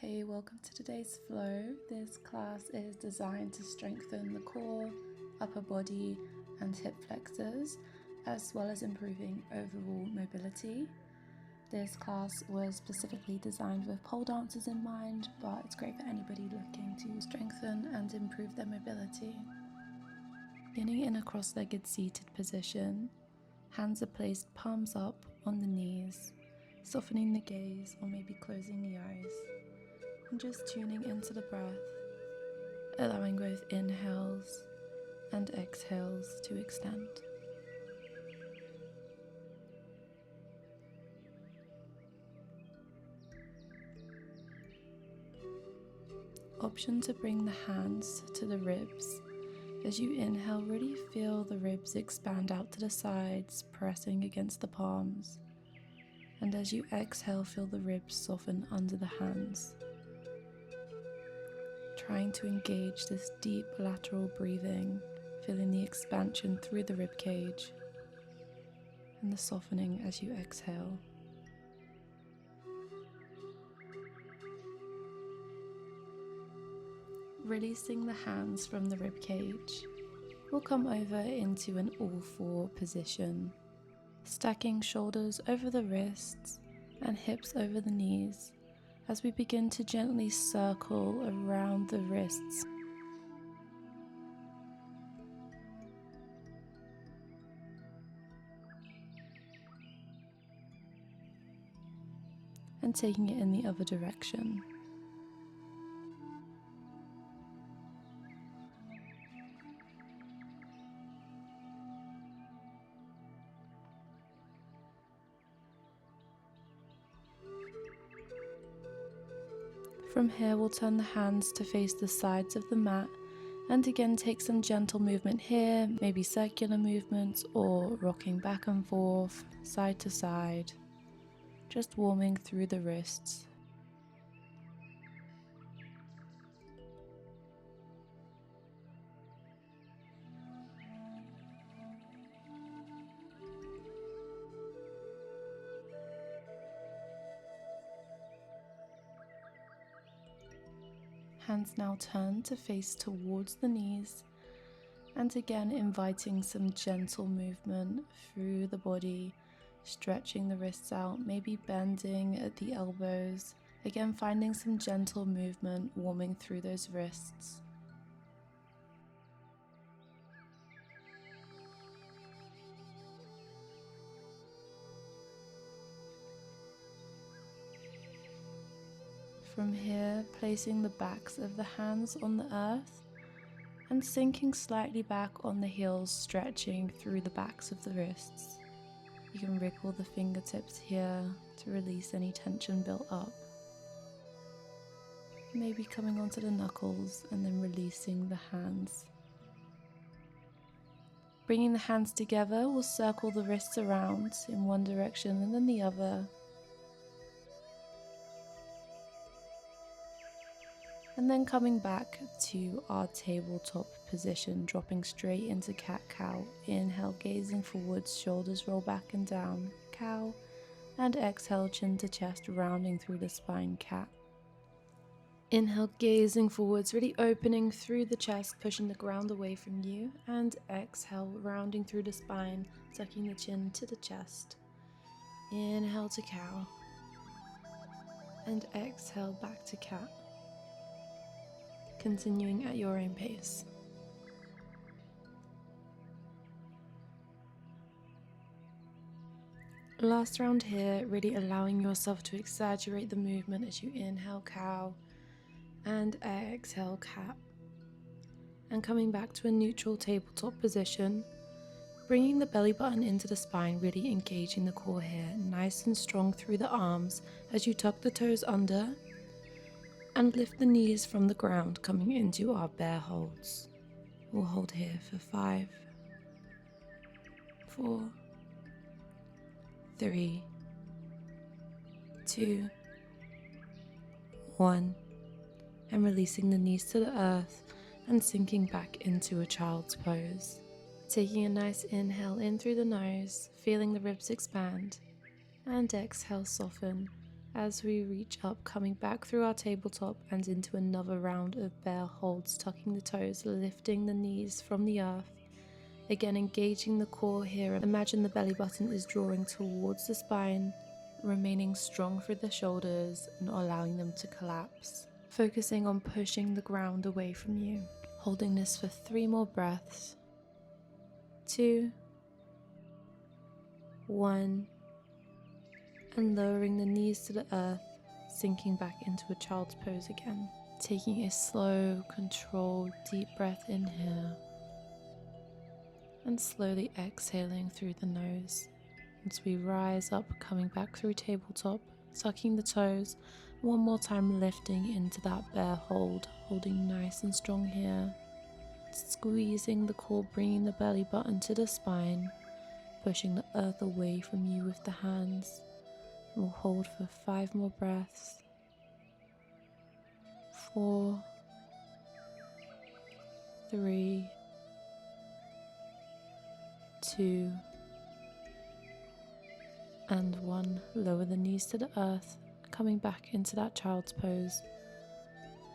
Hey, welcome to today's flow. This class is designed to strengthen the core, upper body and hip flexors, as well as improving overall mobility. This class was specifically designed with pole dancers in mind, but it's great for anybody looking to strengthen and improve their mobility. Beginning in a cross-legged seated position, hands are placed palms up on the knees, softening the gaze or maybe closing the eyes. And just tuning into the breath, allowing both inhales and exhales to extend. Option to bring the hands to the ribs. As you inhale, really feel the ribs expand out to the sides, pressing against the palms. And as you exhale, feel the ribs soften under the hands. Trying to engage this deep lateral breathing, feeling the expansion through the rib cage and the softening as you exhale. Releasing the hands from the rib cage, we'll come over into an all-four position, stacking shoulders over the wrists and hips over the knees, as we begin to gently circle around the wrists. And taking it in the other direction. From here, we'll turn the hands to face the sides of the mat and again take some gentle movement here, maybe circular movements or rocking back and forth, side to side, just warming through the wrists. Hands now turn to face towards the knees, and again inviting some gentle movement through the body, stretching the wrists out, maybe bending at the elbows, again finding some gentle movement, warming through those wrists. From here, placing the backs of the hands on the earth and sinking slightly back on the heels, stretching through the backs of the wrists. You can wriggle the fingertips here to release any tension built up. Maybe coming onto the knuckles and then releasing the hands. Bringing the hands together, we'll circle the wrists around in one direction and then the other. And then coming back to our tabletop position, dropping straight into cat-cow. Inhale, gazing forwards, shoulders roll back and down, cow. And exhale, chin to chest, rounding through the spine, cat. Inhale, gazing forwards, really opening through the chest, pushing the ground away from you. And exhale, rounding through the spine, tucking the chin to the chest. Inhale to cow. And exhale, back to cat. Continuing at your own pace. Last round here, really allowing yourself to exaggerate the movement as you inhale cow and exhale cat. And coming back to a neutral tabletop position, bringing the belly button into the spine, really engaging the core here, nice and strong through the arms as you tuck the toes under and lift the knees from the ground, coming into our bear holds. We'll hold here for 5, 4, 3, 2, 1, and releasing the knees to the earth and sinking back into a child's pose. Taking a nice inhale in through the nose, feeling the ribs expand, and exhale, soften As we reach up, coming back through our tabletop and into another round of bear holds, tucking the toes, lifting the knees from the earth. Again, engaging the core here. Imagine the belly button is drawing towards the spine, remaining strong through the shoulders, not allowing them to collapse. Focusing on pushing the ground away from you. Holding this for 3 more breaths. 2, 1, and lowering the knees to the earth, sinking back into a child's pose again. Taking a slow, controlled, deep breath in here, and slowly exhaling through the nose. As we rise up, coming back through tabletop, tucking the toes, one more time lifting into that bear hold, holding nice and strong here. Squeezing the core, bringing the belly button to the spine, pushing the earth away from you with the hands. We'll hold for 5 more breaths. 4, 3, 2, and 1. Lower the knees to the earth, coming back into that child's pose.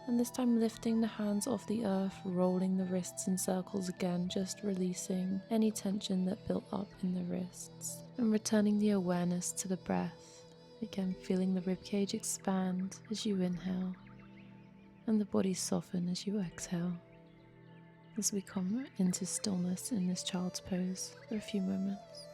And this time lifting the hands off the earth, rolling the wrists in circles again, just releasing any tension that built up in the wrists. And returning the awareness to the breath. Again, feeling the ribcage expand as you inhale, and the body soften as you exhale. As we come into stillness in this child's pose for a few moments.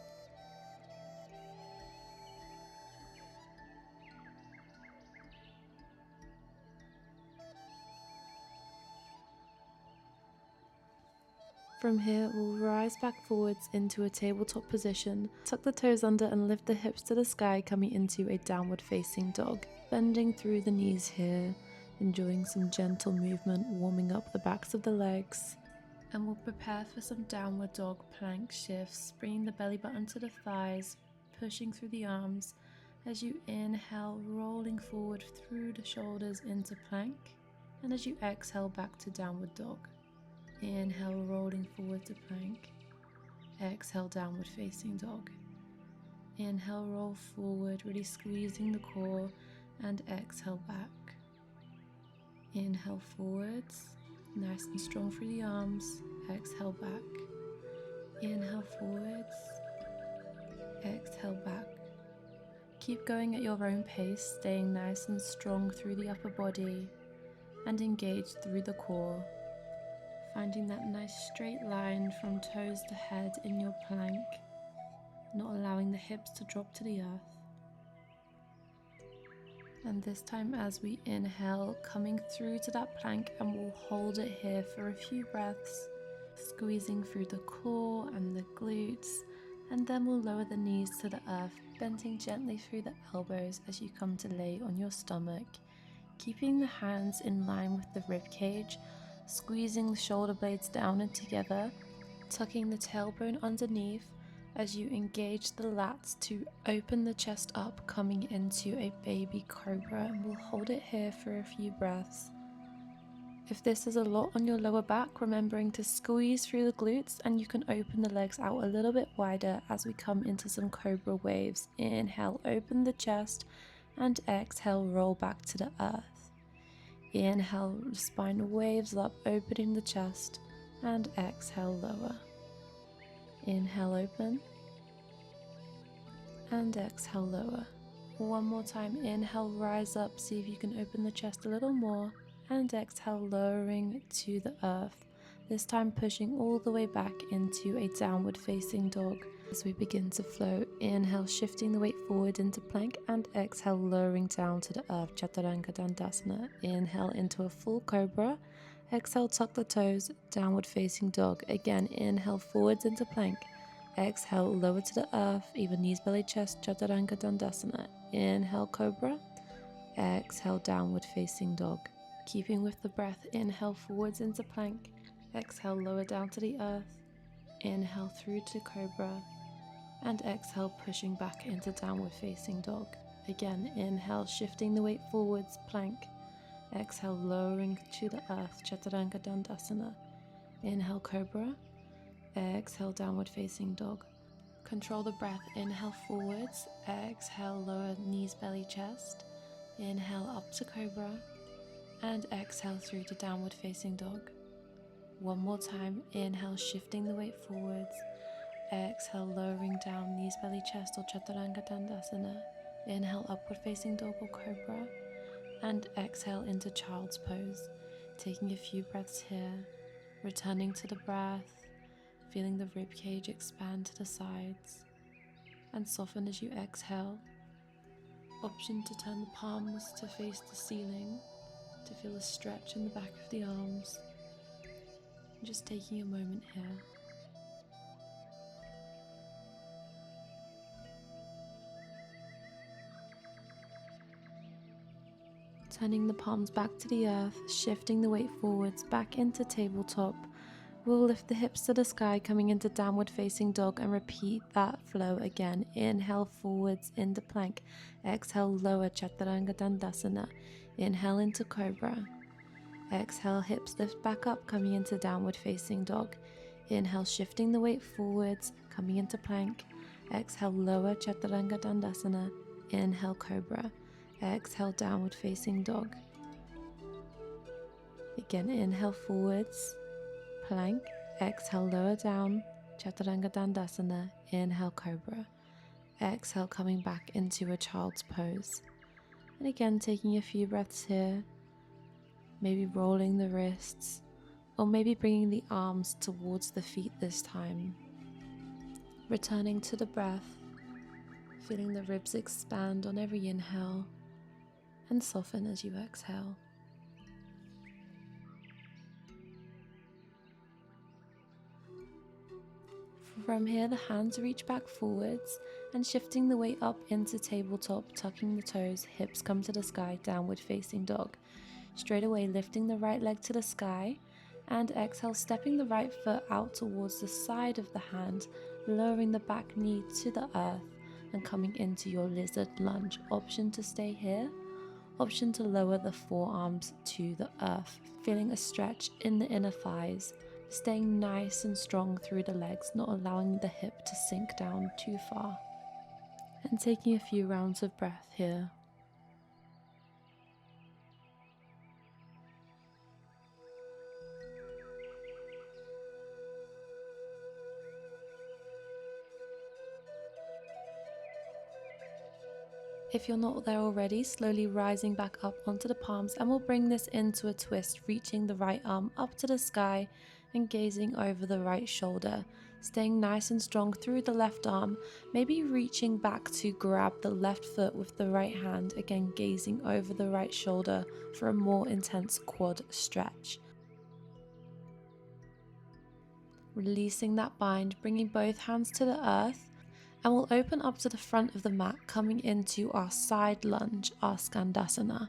From here, we'll rise back forwards into a tabletop position, tuck the toes under and lift the hips to the sky, coming into a downward facing dog. Bending through the knees here, enjoying some gentle movement, warming up the backs of the legs. And we'll prepare for some downward dog plank shifts, bringing the belly button to the thighs, pushing through the arms. As you inhale, rolling forward through the shoulders into plank. And as you exhale, back to downward dog. Inhale, rolling forward to plank. Exhale, downward facing dog. Inhale, roll forward, really squeezing the core, and exhale back. Inhale forwards, nice and strong through the arms. Exhale back. Inhale forwards. Exhale back. Keep going at your own pace, staying nice and strong through the upper body and engaged through the core. Finding that nice straight line from toes to head in your plank, not allowing the hips to drop to the earth. And this time as we inhale, coming through to that plank, and we'll hold it here for a few breaths, squeezing through the core and the glutes, and then we'll lower the knees to the earth, bending gently through the elbows as you come to lay on your stomach, keeping the hands in line with the rib cage, squeezing the shoulder blades down and together, tucking the tailbone underneath as you engage the lats to open the chest up, coming into a baby cobra, and we'll hold it here for a few breaths. If this is a lot on your lower back, remembering to squeeze through the glutes, and you can open the legs out a little bit wider as we come into some cobra waves. Inhale, open the chest, and exhale, roll back to the earth. Inhale, spine waves up, opening the chest, and exhale, lower. Inhale, open, and exhale, lower. One more time, inhale, rise up, see if you can open the chest a little more, and exhale, lowering to the earth. This time pushing all the way back into a downward facing dog. As we begin to flow, inhale, shifting the weight forward into plank, and exhale, lowering down to the earth, Chaturanga Dandasana. Inhale into a full cobra, exhale, tuck the toes, downward facing dog. Again, inhale forwards into plank, exhale, lower to the earth, either knees, belly, chest, Chaturanga Dandasana. Inhale, cobra, exhale, downward facing dog. Keeping with the breath, inhale forwards into plank, exhale, lower down to the earth, inhale through to cobra, and exhale, pushing back into downward facing dog. Again, inhale, shifting the weight forwards, plank, exhale, lowering to the earth, Chaturanga Dandasana. Inhale, cobra, exhale, downward facing dog. Control the breath, inhale forwards, exhale, lower knees, belly, chest, Inhale up to cobra and exhale through to downward facing dog. One more time, inhale, shifting the weight forwards. Exhale, lowering down, knees, belly, chest or chaturanga dandasana. Inhale, upward facing dog or cobra. And exhale into child's pose. Taking a few breaths here, returning to the breath, feeling the rib cage expand to the sides and soften as you exhale. Option to turn the palms to face the ceiling, to feel a stretch in the back of the arms. Just taking a moment here. Turning the palms back to the earth, shifting the weight forwards back into tabletop. We'll lift the hips to the sky, coming into downward facing dog, and repeat that flow again. Inhale forwards into plank. Exhale, lower chaturanga dandasana. Inhale into cobra. Exhale, hips lift back up, coming into downward facing dog. Inhale, shifting the weight forwards, coming into plank. Exhale, lower chaturanga dandasana. Inhale, cobra. Exhale, downward facing dog. Again, inhale forwards, plank. Exhale, lower down, chaturanga dandasana. Inhale, cobra. Exhale, coming back into a child's pose. And again, taking a few breaths here. Maybe rolling the wrists, or maybe bringing the arms towards the feet this time. Returning to the breath, feeling the ribs expand on every inhale and soften as you exhale. From here, the hands reach back forwards and shifting the weight up into tabletop, tucking the toes, hips come to the sky, downward facing dog. Straight away, lifting the right leg to the sky, and exhale, stepping the right foot out towards the side of the hand, lowering the back knee to the earth and coming into your lizard lunge. Option to stay here, option to lower the forearms to the earth, feeling a stretch in the inner thighs, staying nice and strong through the legs, not allowing the hip to sink down too far. And taking a few rounds of breath here. If you're not there already, slowly rising back up onto the palms, and we'll bring this into a twist, reaching the right arm up to the sky and gazing over the right shoulder, staying nice and strong through the left arm, maybe reaching back to grab the left foot with the right hand, again gazing over the right shoulder for a more intense quad stretch. Releasing that bind, bringing both hands to the earth, and we'll open up to the front of the mat, coming into our side lunge, our skandasana.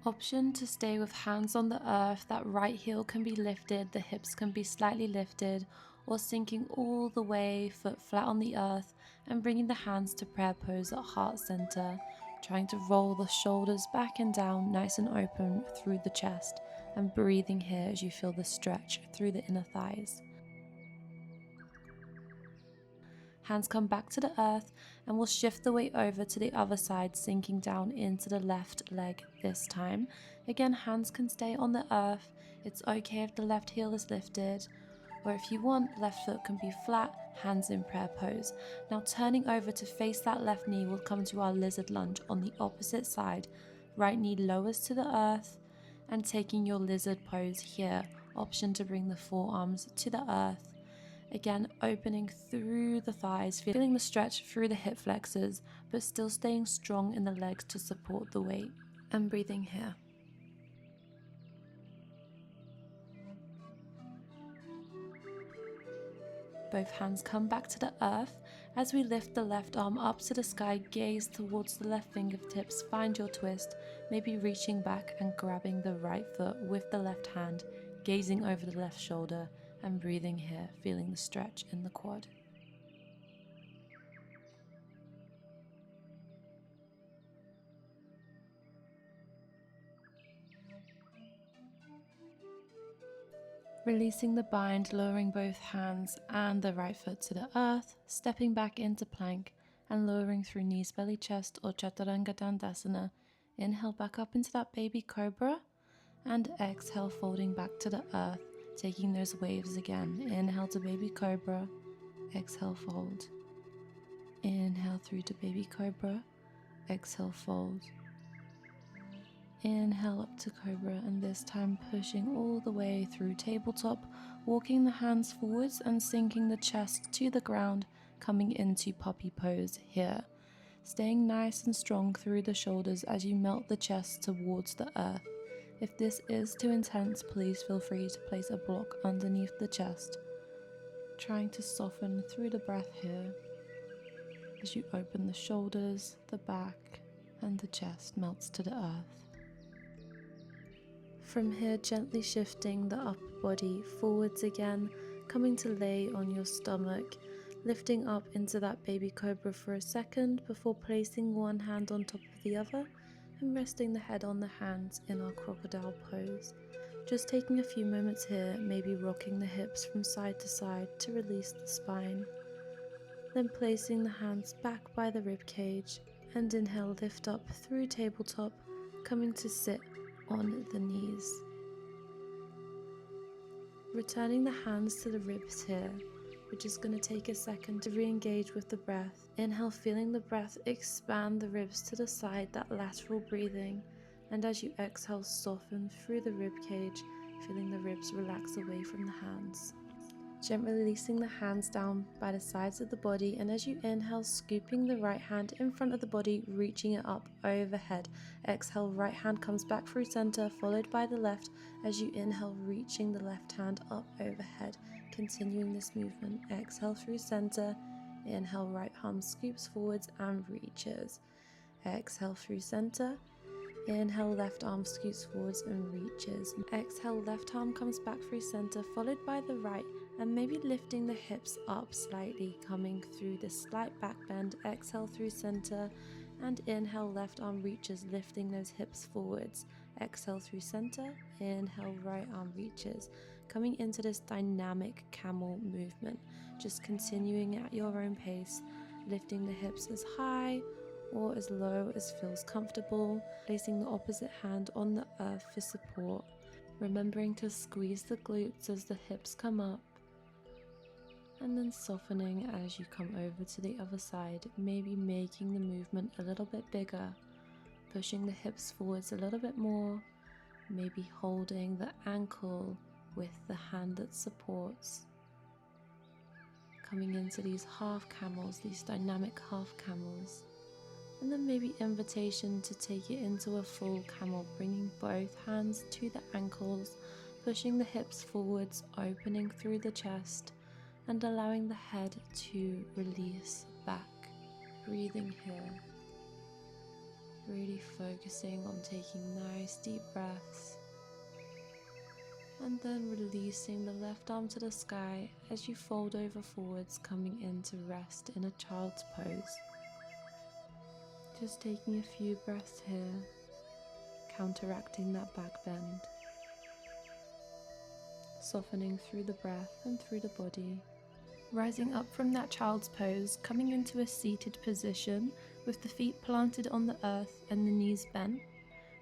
Option to stay with hands on the earth, that right heel can be lifted, the hips can be slightly lifted, or sinking all the way, foot flat on the earth, and bringing the hands to prayer pose at heart center, trying to roll the shoulders back and down, nice and open through the chest, and breathing here as you feel the stretch through the inner thighs. Hands come back to the earth, and we'll shift the weight over to the other side, sinking down into the left leg this time. Again, hands can stay on the earth. It's okay if the left heel is lifted, or if you want, left foot can be flat, hands in prayer pose. Now turning over to face that left knee, we'll come to our lizard lunge on the opposite side. Right knee lowers to the earth, and taking your lizard pose here. Option to bring the forearms to the earth. Again, opening through the thighs, feeling the stretch through the hip flexors, but still staying strong in the legs to support the weight. And breathing here. Both hands come back to the earth. As we lift the left arm up to the sky, gaze towards the left fingertips, find your twist, maybe reaching back and grabbing the right foot with the left hand, gazing over the left shoulder, and breathing here, feeling the stretch in the quad. Releasing the bind, lowering both hands and the right foot to the earth, stepping back into plank and lowering through knees, belly, chest or chaturanga dandasana Inhale back up into that baby cobra, and exhale, folding back to the earth, taking those waves again. Inhale to baby cobra, exhale, fold. Inhale through to baby cobra, exhale, fold. Inhale up to cobra, and this time pushing all the way through tabletop, walking the hands forwards and sinking the chest to the ground, coming into puppy pose here. Staying nice and strong through the shoulders as you melt the chest towards the earth. If this is too intense, please feel free to place a block underneath the chest. Trying to soften through the breath here as you open the shoulders, the back, and the chest melts to the earth. From here, gently shifting the upper body forwards again, coming to lay on your stomach, lifting up into that baby cobra for a second before placing one hand on top of the other and resting the head on the hands in our crocodile pose. Just taking a few moments here, maybe rocking the hips from side to side to release the spine. Then placing the hands back by the rib cage, and inhale, lift up through tabletop, coming to sit on the knees. Returning the hands to the ribs here. We're just going to take a second to re-engage with the breath. Inhale, feeling the breath expand the ribs to the side, that lateral breathing. And as you exhale, soften through the rib cage, feeling the ribs relax away from the hands. Gently releasing the hands down by the sides of the body, and as you inhale, scooping the right hand in front of the body, reaching it up overhead. Exhale, right hand comes back through center, followed by the left as you inhale, reaching the left hand up overhead. Continuing this movement, exhale through center, inhale, right arm scoops forwards and reaches. Exhale through center, inhale, left arm scoots forwards and reaches. Exhale, left arm comes back through center, followed by the right, and maybe lifting the hips up slightly, coming through this slight back bend. Exhale through center, and inhale, left arm reaches, lifting those hips forwards. Exhale through center, inhale, right arm reaches, coming into this dynamic camel movement. Just continuing at your own pace, lifting the hips as high or as low as feels comfortable, placing the opposite hand on the earth for support, remembering to squeeze the glutes as the hips come up, and then softening as you come over to the other side, maybe making the movement a little bit bigger, pushing the hips forwards a little bit more, maybe holding the ankle with the hand that supports, coming into these half camels, these dynamic half camels. And then maybe invitation to take it into a full camel, bringing both hands to the ankles, pushing the hips forwards, opening through the chest, and allowing the head to release back. Breathing here, really focusing on taking nice deep breaths, and then releasing the left arm to the sky as you fold over forwards, coming into rest in a child's pose. Just taking a few breaths here, counteracting that back bend, softening through the breath and through the body. Rising up from that child's pose, coming into a seated position with the feet planted on the earth and the knees bent.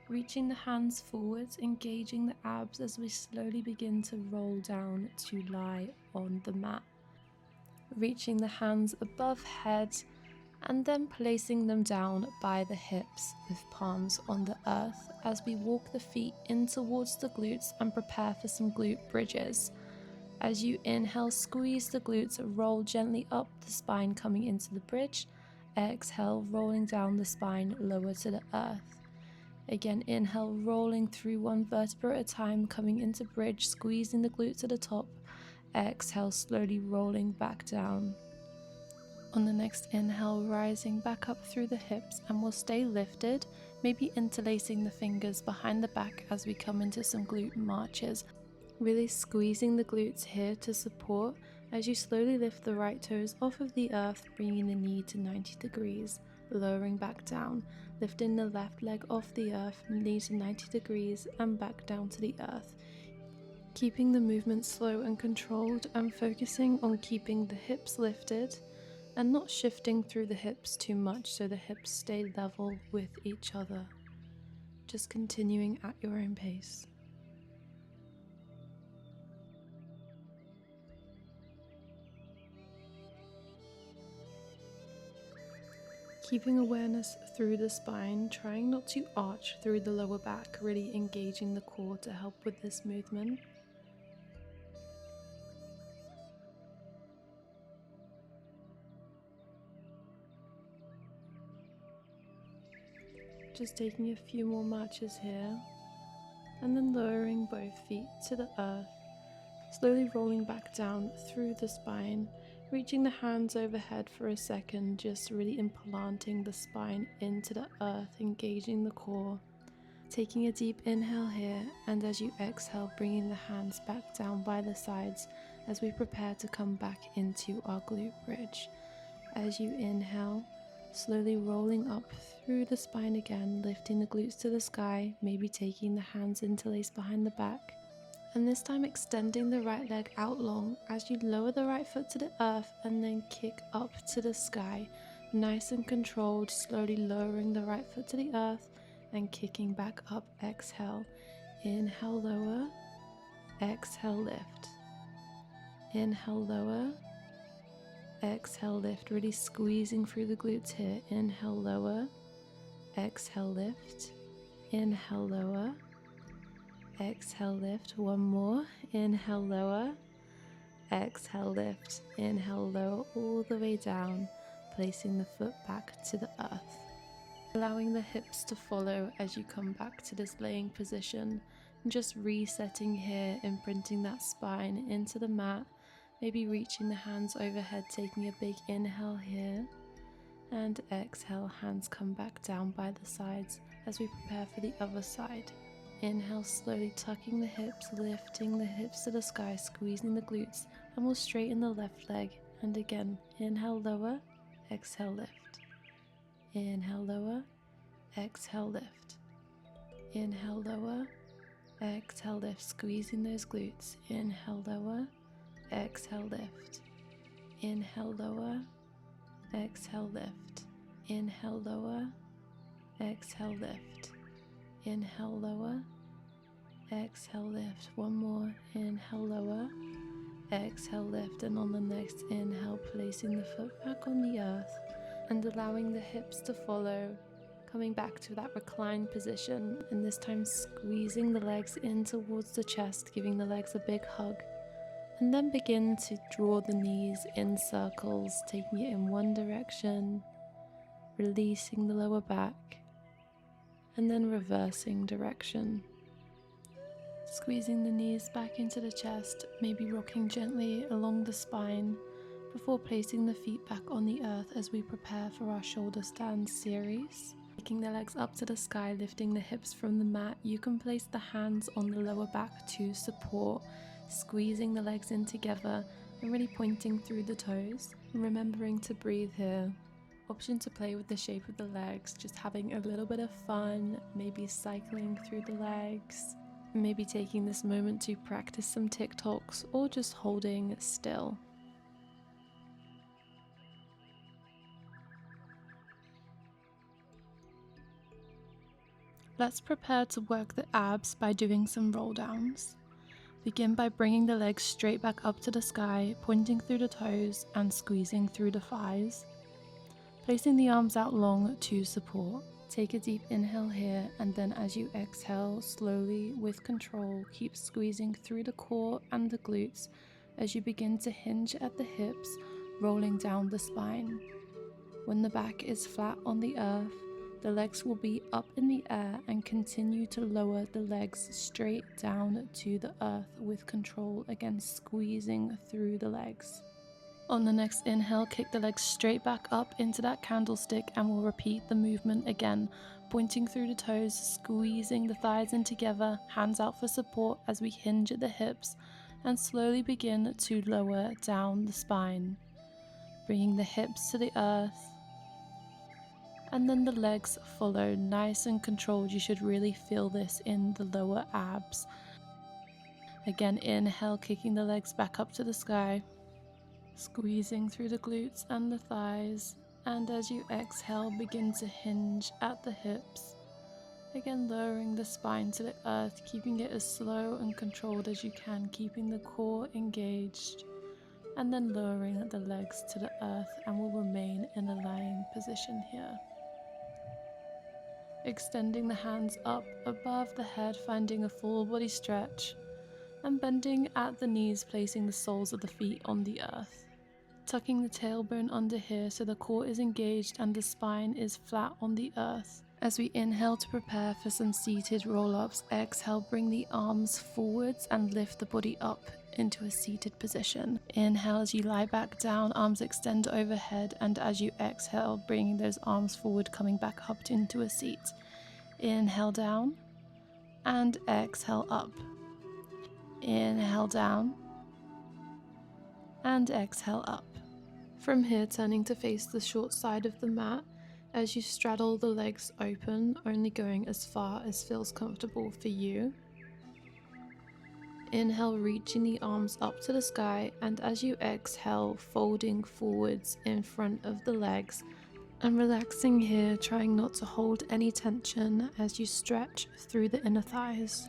Reaching the hands forwards, engaging the abs as we slowly begin to roll down to lie on the mat. Reaching the hands above head, and then placing them down by the hips with palms on the earth as we walk the feet in towards the glutes and prepare for some glute bridges. As you inhale, squeeze the glutes, roll gently up the spine, coming into the bridge. Exhale, rolling down the spine lower to the earth. Again, inhale, rolling through one vertebra at a time, coming into bridge, squeezing the glutes to the top. Exhale, slowly rolling back down. On the next inhale, rising back up through the hips, and we'll stay lifted, maybe interlacing the fingers behind the back as we come into some glute marches. Really squeezing the glutes here to support as you slowly lift the right toes off of the earth, bringing the knee to 90 degrees, lowering back down, lifting the left leg off the earth, knee to 90 degrees, and back down to the earth. Keeping the movement slow and controlled, and focusing on keeping the hips lifted and not shifting through the hips too much so the hips stay level with each other. just continuing at your own pace. Keeping awareness through the spine, trying not to arch through the lower back, really engaging the core to help with this movement. Just taking a few more marches here, and then lowering both feet to the earth, slowly rolling back down through the spine, reaching the hands overhead for a second, just really implanting the spine into the earth, engaging the core. Taking a deep inhale here, and as you exhale, bringing the hands back down by the sides as we prepare to come back into our glute bridge. As you inhale, slowly rolling up through the spine again, lifting the glutes to the sky, maybe taking the hands interlaced behind the back. And this time extending the right leg out long as you lower the right foot to the earth and then kick up to the sky. Nice and controlled, slowly lowering the right foot to the earth and kicking back up. Exhale. Inhale, lower. Exhale, lift. Inhale, lower. Exhale, lift. Really squeezing through the glutes here. Inhale, lower. Exhale, lift. Inhale, lower. Exhale, lift. One more. Inhale, lower. Exhale, lift. Inhale, lower all the way down, placing the foot back to the earth. Allowing the hips to follow as you come back to this laying position. And just resetting here, imprinting that spine into the mat. Maybe reaching the hands overhead, taking a big inhale here. And exhale, hands come back down by the sides as we prepare for the other side. Inhale, slowly tucking the hips, lifting the hips to the sky, squeezing the glutes, and we'll straighten the left leg. And again, inhale, lower, exhale, lift. Inhale, lower, exhale, lift. Inhale, lower, exhale, lift, squeezing those glutes. Inhale, lower, exhale, lift. Inhale, lower, exhale, lift. Inhale, lower, exhale, lift. Inhale, lower, exhale, lift. One more. Inhale, lower, exhale, lift. And on the next inhale, placing the foot back on the earth and allowing the hips to follow, coming back to that reclined position, and this time squeezing the legs in towards the chest, giving the legs a big hug. And then begin to draw the knees in circles, taking it in one direction, releasing the lower back, and then reversing direction. Squeezing the knees back into the chest, maybe rocking gently along the spine before placing the feet back on the earth as we prepare for our shoulder stand series. Taking the legs up to the sky, lifting the hips from the mat, you can place the hands on the lower back to support, squeezing the legs in together and really pointing through the toes, and remembering to breathe here. Option to play with the shape of the legs, just having a little bit of fun, maybe cycling through the legs, maybe taking this moment to practice some TikToks or just holding still. Let's prepare to work the abs by doing some roll downs. Begin by bringing the legs straight back up to the sky, pointing through the toes and squeezing through the thighs. Placing the arms out long to support. Take a deep inhale here, and then as you exhale, slowly with control, keep squeezing through the core and the glutes as you begin to hinge at the hips, rolling down the spine. When the back is flat on the earth, the legs will be up in the air, and continue to lower the legs straight down to the earth with control, again squeezing through the legs. On the next inhale, kick the legs straight back up into that candlestick, and we'll repeat the movement again, pointing through the toes, squeezing the thighs in together, hands out for support as we hinge at the hips, and slowly begin to lower down the spine, bringing the hips to the earth, and then the legs follow, nice and controlled. You should really feel this in the lower abs. Again, inhale, kicking the legs back up to the sky, squeezing through the glutes and the thighs, and as you exhale, begin to hinge at the hips, Again, lowering the spine to the earth, keeping it as slow and controlled as you can, keeping the core engaged, and then lowering the legs to the earth, and will remain in a lying position here. Extending the hands up above the head, finding a full body stretch, and bending at the knees, placing the soles of the feet on the earth. Tucking the tailbone under here so the core is engaged and the spine is flat on the earth. As we inhale to prepare for some seated roll-ups, exhale, bring the arms forwards and lift the body up into a seated position. Inhale as you lie back down, arms extend overhead, and as you exhale, bringing those arms forward, coming back up into a seat. Inhale down and exhale up. Inhale down and exhale up. From here, turning to face the short side of the mat as you straddle the legs open, only going as far as feels comfortable for you. Inhale, reaching the arms up to the sky, and as you exhale, folding forwards in front of the legs and relaxing here, trying not to hold any tension as you stretch through the inner thighs.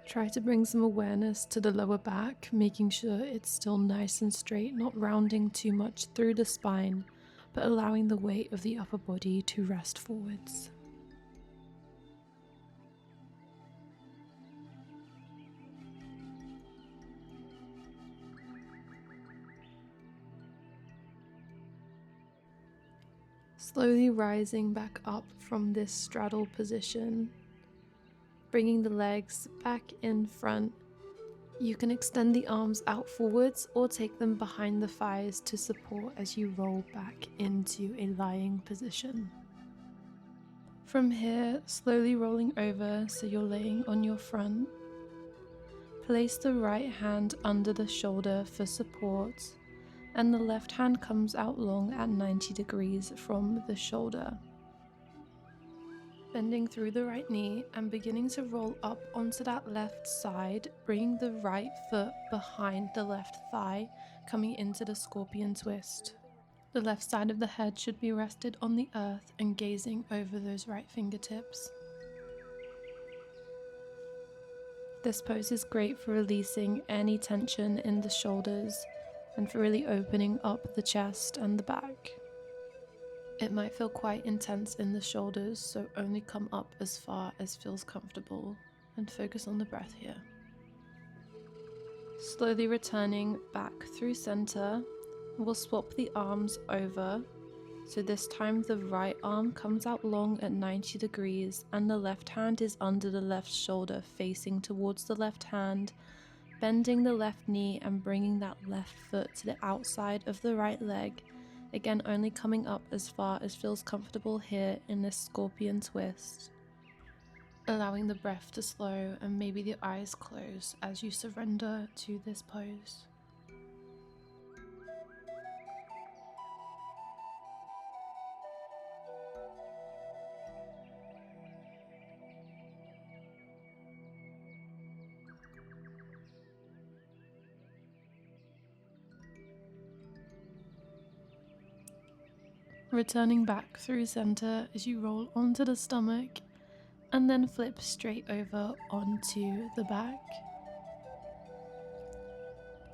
Try to bring some awareness to the lower back, making sure it's still nice and straight, not rounding too much through the spine, but allowing the weight of the upper body to rest forwards. Slowly rising back up from this straddle position, bringing the legs back in front. You can extend the arms out forwards or take them behind the thighs to support as you roll back into a lying position. From here, slowly rolling over so you're laying on your front. Place the right hand under the shoulder for support, and the left hand comes out long at 90 degrees from the shoulder. Bending through the right knee and beginning to roll up onto that left side, bringing the right foot behind the left thigh, coming into the scorpion twist. The left side of the head should be rested on the earth and gazing over those right fingertips. This pose is great for releasing any tension in the shoulders and for really opening up the chest and the back. It might feel quite intense in the shoulders, so only come up as far as feels comfortable and focus on the breath here. Slowly returning back through center, we'll swap the arms over. So this time the right arm comes out long at 90 degrees and the left hand is under the left shoulder facing towards the left hand, bending the left knee and bringing that left foot to the outside of the right leg. Again, only coming up as far as feels comfortable here in this scorpion twist. Allowing the breath to slow and maybe the eyes close as you surrender to this pose. Returning back through center as you roll onto the stomach and then flip straight over onto the back.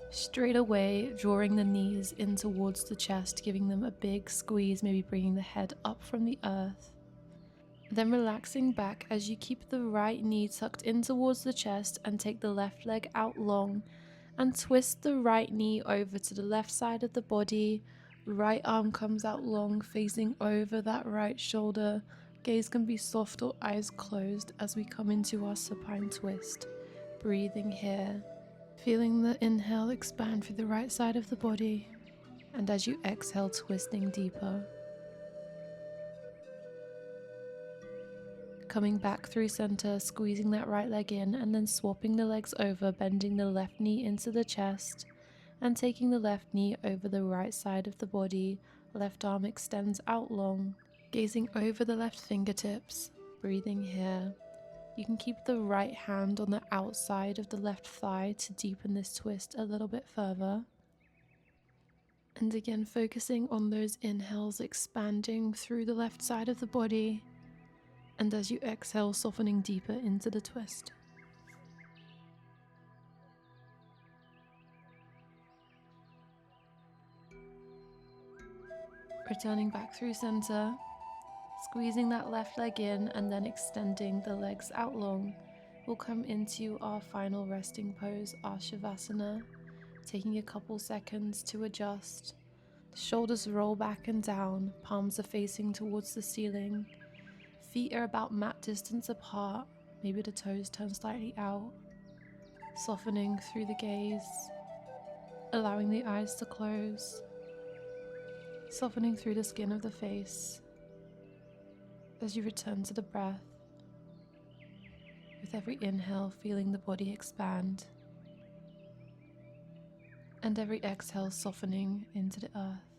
Straight away, drawing the knees in towards the chest, giving them a big squeeze, maybe bringing the head up from the earth. Then relaxing back as you keep the right knee tucked in towards the chest and take the left leg out long and twist the right knee over to the left side of the body. Right arm comes out long, facing over that right shoulder. Gaze can be soft or eyes closed as we come into our supine twist. Breathing here, feeling the inhale expand through the right side of the body, and as you exhale, twisting deeper. Coming back through center, squeezing that right leg in, and then swapping the legs over, bending the left knee into the chest, and taking the left knee over the right side of the body. Left arm extends out long, gazing over the left fingertips, breathing here. You can keep the right hand on the outside of the left thigh to deepen this twist a little bit further. And again, focusing on those inhales, expanding through the left side of the body. And as you exhale, softening deeper into the twist. Returning back through center, squeezing that left leg in and then extending the legs out long. We'll come into our final resting pose, our shavasana, taking a couple seconds to adjust. The shoulders roll back and down, palms are facing towards the ceiling. Feet are about mat distance apart, maybe the toes turn slightly out. Softening through the gaze, allowing the eyes to close. Softening through the skin of the face as you return to the breath. With every inhale, feeling the body expand, and every exhale softening into the earth.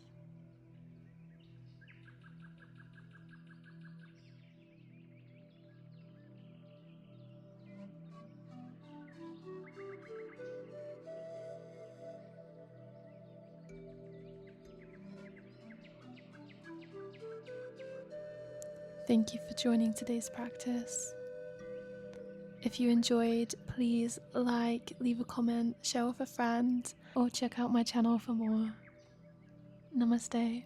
Thank you for joining today's practice. If you enjoyed, please like, leave a comment, share with a friend, or check out my channel for more. Namaste.